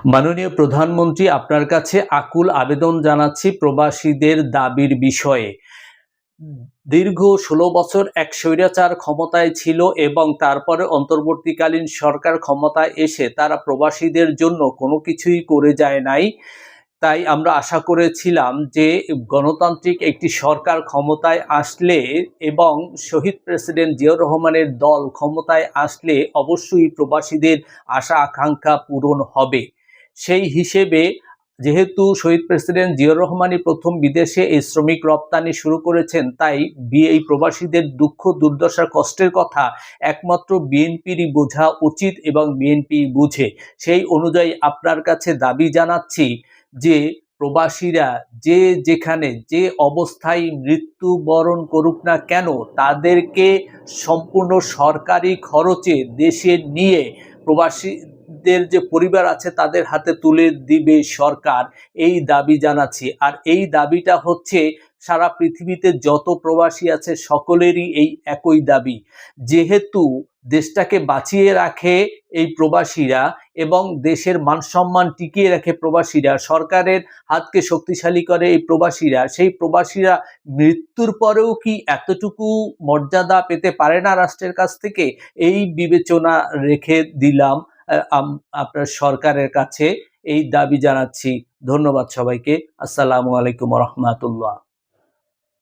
মাননীয় প্রধানমন্ত্রী, আপনার কাছে আকুল আবেদন জানাচ্ছি প্রবাসীদের দাবির বিষয়ে। দীর্ঘ ১৬ বছর এক স্বৈরাচার ক্ষমতায় ছিল এবং তারপরে অন্তর্বর্তীকালীন সরকার ক্ষমতায় এসে তারা প্রবাসীদের জন্য কোনো কিছুই করে যায় নাই। তাই আমরা আশা করেছিলাম যে গণতান্ত্রিক একটি সরকার ক্ষমতায় আসলে এবং শহীদ প্রেসিডেন্ট জিয়াউর রহমানের দল ক্ষমতায় আসলে অবশ্যই প্রবাসীদের আশা আকাঙ্ক্ষা পূরণ হবে। সেই হিসেবে যেহেতু শহীদ প্রেসিডেন্ট জিয়াউর রহমানই প্রথম বিদেশে এই শ্রমিক রপ্তানি শুরু করেছেন, তাই এই প্রবাসীদের দুঃখ দুর্দশা কষ্টের কথা একমাত্র বিএনপিরই বোঝা উচিত এবং বিএনপি বুঝে। সেই অনুযায়ী আপনার কাছে দাবি জানাচ্ছি যে প্রবাসীরা যে যেখানে যে অবস্থায় মৃত্যুবরণ করুক না কেন, তাদেরকে সম্পূর্ণ সরকারি খরচে দেশে নিয়ে প্রবাসীদের যে পরিবার আছে তাদের হাতে তুলে দিবে সরকার, এই দাবি জানাচ্ছি। আর এই দাবিটা হচ্ছে সারা পৃথিবীতে যত প্রবাসী আছে সকলেরই এই একই দাবি। যেহেতু দেশটাকে বাঁচিয়ে রাখে এই প্রবাসীরা এবং দেশের মানসম্মান টিকিয়ে রাখে প্রবাসীরা, সরকারের হাতকে শক্তিশালী করে এই প্রবাসীরা, সেই প্রবাসীরা মৃত্যুর পরেও কি এতটুকু মর্যাদা পেতে পারে না রাষ্ট্রের কাছ থেকে? এই বিবেচনা রেখে দিলাম আপনার সরকারের কাছে, এই দাবি জানাচ্ছি। ধন্যবাদ সবাইকে। আসসালামু আলাইকুম রহমাতুল্লাহ।